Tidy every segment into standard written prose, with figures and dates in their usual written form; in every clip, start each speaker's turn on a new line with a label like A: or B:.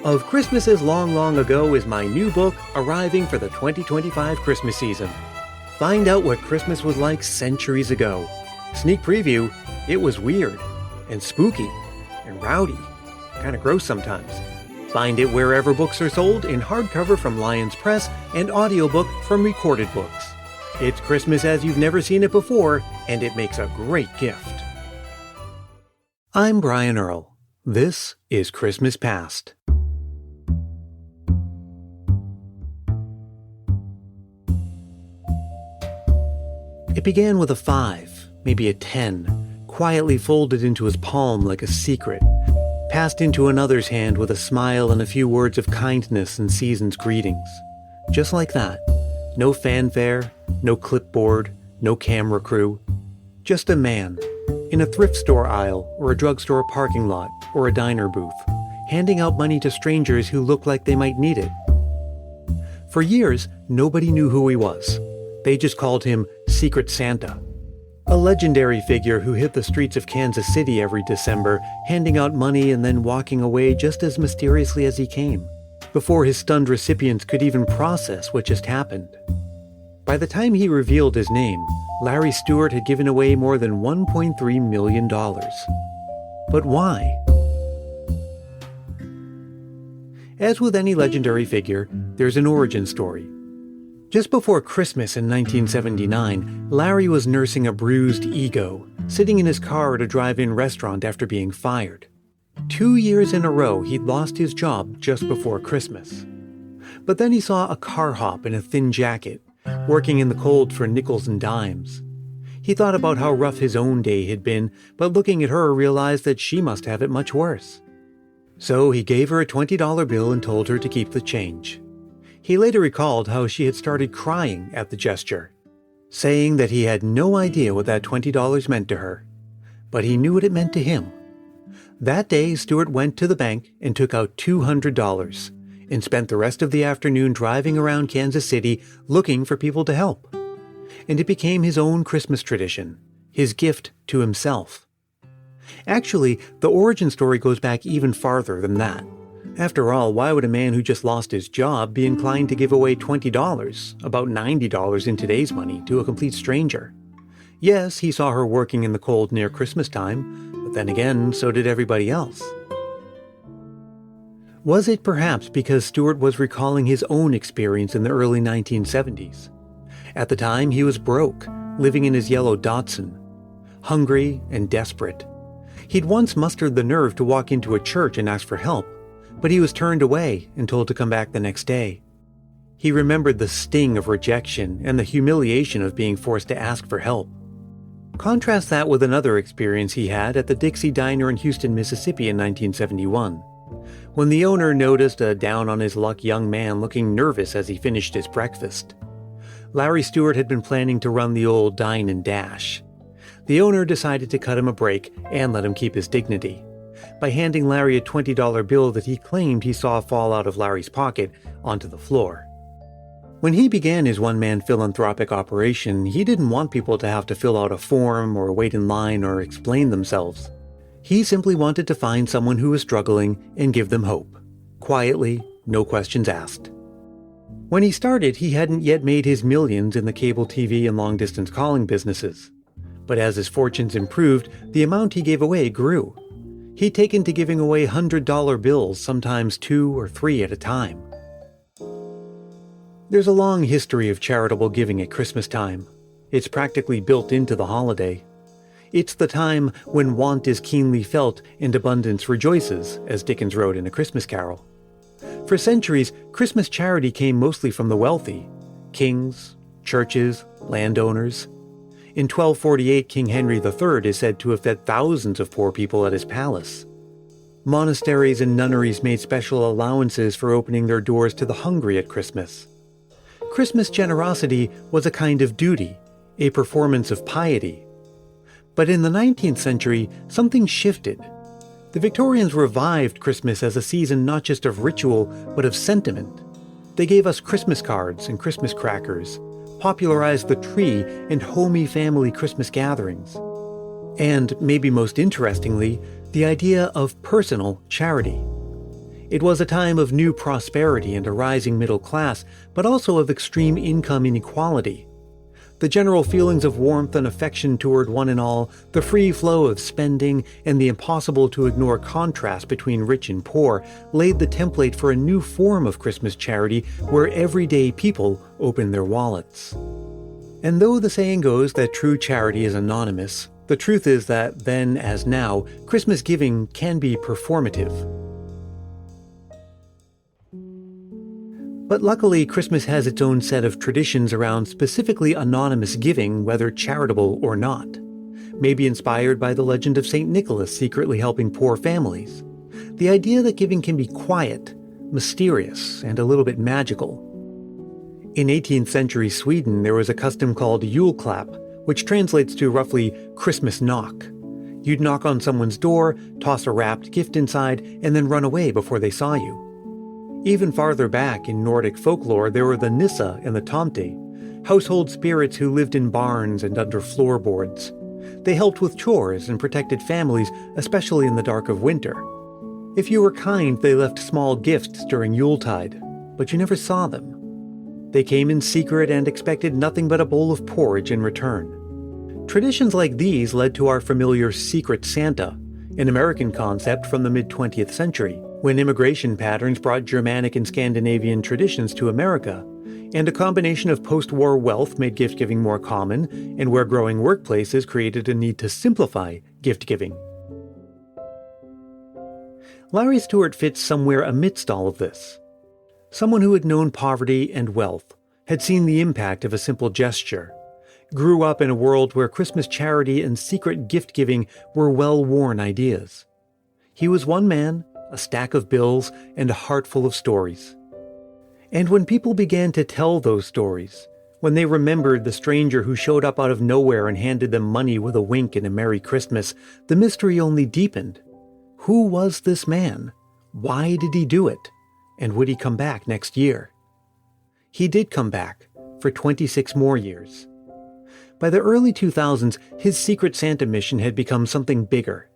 A: Of Christmases Long, Long Ago is my new book arriving for the 2025 Christmas season. Find out what Christmas was like centuries ago. Sneak preview, it was weird and spooky and rowdy, kind of gross sometimes. Find it wherever books are sold in hardcover from Lions Press and audiobook from Recorded Books. It's Christmas as you've never seen it before, and it makes a great gift. I'm Brian Earl. This is Christmas Past. It began with a 5, maybe a 10, quietly folded into his palm like a secret, passed into another's hand with a smile and a few words of kindness and season's greetings. Just like that. No fanfare, no clipboard, no camera crew. Just a man, in a thrift store aisle or a drugstore parking lot or a diner booth, handing out money to strangers who looked like they might need it. For years, nobody knew who he was. They just called him Secret Santa, a legendary figure who hit the streets of Kansas City every December, handing out money and then walking away just as mysteriously as he came, before his stunned recipients could even process what just happened. By the time he revealed his name, Larry Stewart had given away more than $1.3 million. But why? As with any legendary figure, there's an origin story. Just before Christmas in 1979, Larry was nursing a bruised ego, sitting in his car at a drive-in restaurant after being fired. 2 years in a row, he'd lost his job just before Christmas. But then he saw a car hop in a thin jacket, working in the cold for nickels and dimes. He thought about how rough his own day had been, but looking at her realized that she must have it much worse. So he gave her a $20 bill and told her to keep the change. He later recalled how she had started crying at the gesture, saying that he had no idea what that $20 meant to her, but he knew what it meant to him. That day, Stewart went to the bank and took out $200 and spent the rest of the afternoon driving around Kansas City looking for people to help. And it became his own Christmas tradition, his gift to himself. Actually, the origin story goes back even farther than that. After all, why would a man who just lost his job be inclined to give away $20, about $90 in today's money, to a complete stranger? Yes, he saw her working in the cold near Christmastime, but then again, so did everybody else. Was it perhaps because Stewart was recalling his own experience in the early 1970s? At the time, he was broke, living in his yellow Datsun, hungry and desperate. He'd once mustered the nerve to walk into a church and ask for help, but he was turned away and told to come back the next day. He remembered the sting of rejection and the humiliation of being forced to ask for help. Contrast that with another experience he had at the Dixie Diner in Houston, Mississippi in 1971, when the owner noticed a down-on-his-luck young man looking nervous as he finished his breakfast. Larry Stewart had been planning to run the old dine and dash. The owner decided to cut him a break and let him keep his dignity by handing Larry a $20 bill that he claimed he saw fall out of Larry's pocket onto the floor. When he began his one-man philanthropic operation, he didn't want people to have to fill out a form or wait in line or explain themselves. He simply wanted to find someone who was struggling and give them hope. Quietly, no questions asked. When he started, he hadn't yet made his millions in the cable TV and long-distance calling businesses. But as his fortunes improved, the amount he gave away grew. He'd taken to giving away $100 bills, sometimes 2 or 3 at a time. There's a long history of charitable giving at Christmas time. It's practically built into the holiday. It's the time when want is keenly felt and abundance rejoices, as Dickens wrote in A Christmas Carol. For centuries, Christmas charity came mostly from the wealthy: kings, churches, landowners. In 1248, King Henry III is said to have fed thousands of poor people at his palace. Monasteries and nunneries made special allowances for opening their doors to the hungry at Christmas. Christmas generosity was a kind of duty, a performance of piety. But in the 19th century, something shifted. The Victorians revived Christmas as a season not just of ritual, but of sentiment. They gave us Christmas cards and Christmas crackers, popularized the tree and homey family Christmas gatherings. And, maybe most interestingly, the idea of personal charity. It was a time of new prosperity and a rising middle class, but also of extreme income inequality. The general feelings of warmth and affection toward one and all, the free flow of spending, and the impossible-to-ignore contrast between rich and poor laid the template for a new form of Christmas charity where everyday people opened their wallets. And though the saying goes that true charity is anonymous, the truth is that then, as now, Christmas giving can be performative. But luckily, Christmas has its own set of traditions around specifically anonymous giving, whether charitable or not. Maybe inspired by the legend of St. Nicholas secretly helping poor families. The idea that giving can be quiet, mysterious, and a little bit magical. In 18th century Sweden, there was a custom called julklapp, which translates to roughly Christmas knock. You'd knock on someone's door, toss a wrapped gift inside, and then run away before they saw you. Even farther back in Nordic folklore, there were the Nissa and the Tomte, household spirits who lived in barns and under floorboards. They helped with chores and protected families, especially in the dark of winter. If you were kind, they left small gifts during Yuletide, but you never saw them. They came in secret and expected nothing but a bowl of porridge in return. Traditions like these led to our familiar Secret Santa, an American concept from the mid-20th century, when immigration patterns brought Germanic and Scandinavian traditions to America, and a combination of post-war wealth made gift-giving more common, and where growing workplaces created a need to simplify gift-giving. Larry Stewart fits somewhere amidst all of this. Someone who had known poverty and wealth, had seen the impact of a simple gesture, grew up in a world where Christmas charity and secret gift-giving were well-worn ideas. He was one man, a stack of bills, and a heart full of stories. And when people began to tell those stories, when they remembered the stranger who showed up out of nowhere and handed them money with a wink and a Merry Christmas, the mystery only deepened. Who was this man? Why did he do it? And would he come back next year? He did come back, for 26 more years. By the early 2000s, his Secret Santa mission had become something bigger.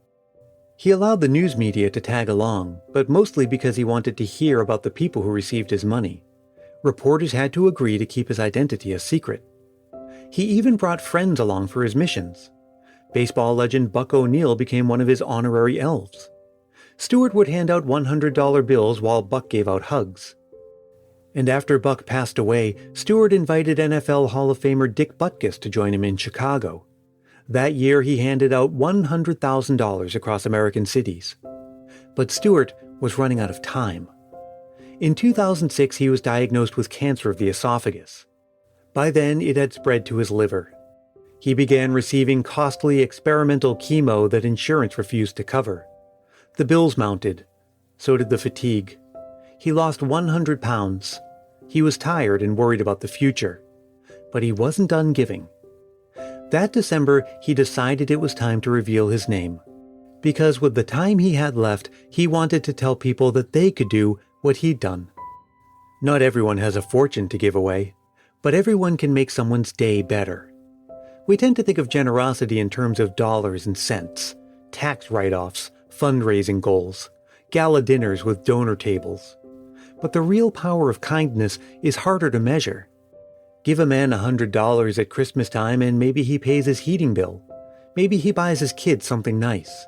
A: He allowed the news media to tag along, but mostly because he wanted to hear about the people who received his money. Reporters had to agree to keep his identity a secret. He even brought friends along for his missions. Baseball legend Buck O'Neil became one of his honorary elves. Stewart would hand out $100 bills while Buck gave out hugs. And after Buck passed away, Stewart invited NFL Hall of Famer Dick Butkus to join him in Chicago. That year, he handed out $100,000 across American cities. But Stewart was running out of time. In 2006, he was diagnosed with cancer of the esophagus. By then, it had spread to his liver. He began receiving costly experimental chemo that insurance refused to cover. The bills mounted. So did the fatigue. He lost 100 pounds. He was tired and worried about the future. But he wasn't done giving. That December, he decided it was time to reveal his name. Because with the time he had left, he wanted to tell people that they could do what he'd done. Not everyone has a fortune to give away, but everyone can make someone's day better. We tend to think of generosity in terms of dollars and cents, tax write-offs, fundraising goals, gala dinners with donor tables. But the real power of kindness is harder to measure. Give a man $100 at Christmastime and maybe he pays his heating bill. Maybe he buys his kids something nice.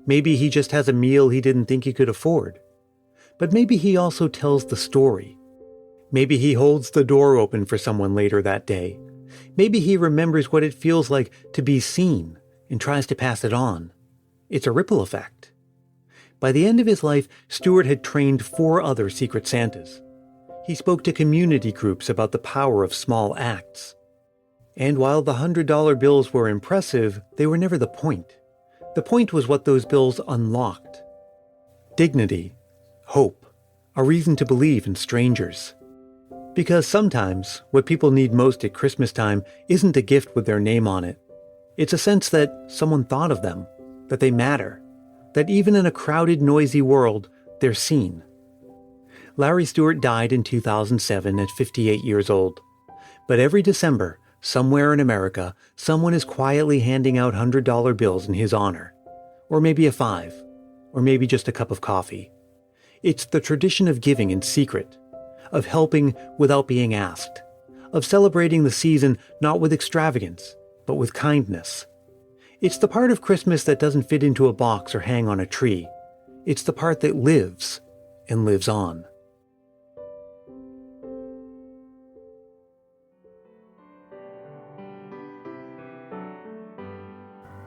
A: Maybe he just has a meal he didn't think he could afford. But maybe he also tells the story. Maybe he holds the door open for someone later that day. Maybe he remembers what it feels like to be seen and tries to pass it on. It's a ripple effect. By the end of his life, Stewart had trained 4 other Secret Santas. He spoke to community groups about the power of small acts. And while the $100 bills were impressive, they were never the point. The point was what those bills unlocked. Dignity, hope, a reason to believe in strangers. Because sometimes, what people need most at Christmastime isn't a gift with their name on it. It's a sense that someone thought of them, that they matter, that even in a crowded, noisy world, they're seen. Larry Stewart died in 2007 at 58 years old. But every December, somewhere in America, someone is quietly handing out $100 bills in his honor. Or maybe a $5. Or maybe just a cup of coffee. It's the tradition of giving in secret, of helping without being asked, of celebrating the season not with extravagance, but with kindness. It's the part of Christmas that doesn't fit into a box or hang on a tree. It's the part that lives and lives on.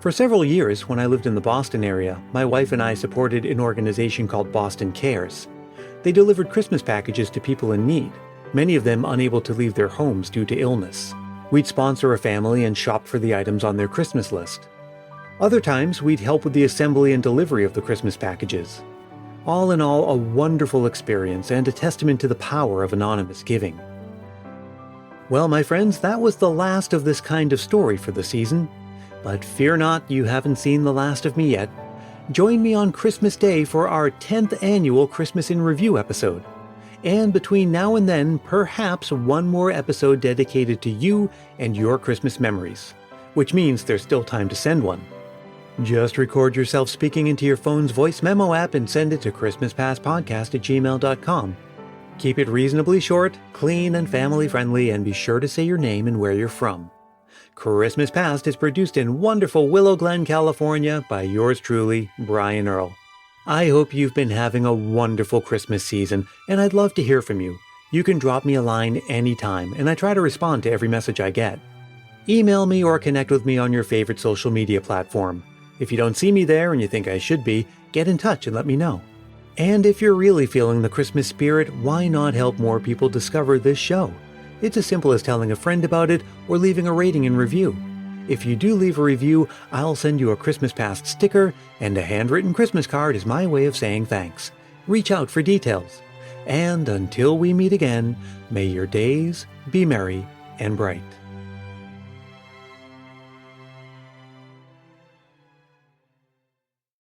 A: For several years, when I lived in the Boston area, my wife and I supported an organization called Boston Cares. They delivered Christmas packages to people in need, many of them unable to leave their homes due to illness. We'd sponsor a family and shop for the items on their Christmas list. Other times, we'd help with the assembly and delivery of the Christmas packages. All in all, a wonderful experience and a testament to the power of anonymous giving. Well, my friends, that was the last of this kind of story for the season. But fear not, you haven't seen the last of me yet. Join me on Christmas Day for our 10th annual Christmas in Review episode. And between now and then, perhaps one more episode dedicated to you and your Christmas memories. Which means there's still time to send one. Just record yourself speaking into your phone's voice memo app and send it to christmaspastpodcast@gmail.com. Keep it reasonably short, clean, and family-friendly, and be sure to say your name and where you're from. Christmas Past is produced in wonderful Willow Glen, California by yours truly, Brian Earl. I hope you've been having a wonderful Christmas season, and I'd love to hear from you. You can drop me a line anytime, and I try to respond to every message I get. Email me or connect with me on your favorite social media platform. If you don't see me there and you think I should be, get in touch and let me know. And if you're really feeling the Christmas spirit, why not help more people discover this show? It's as simple as telling a friend about it or leaving a rating and review. If you do leave a review, I'll send you a Christmas Past sticker, and a handwritten Christmas card is my way of saying thanks. Reach out for details. And until we meet again, may your days be merry and bright.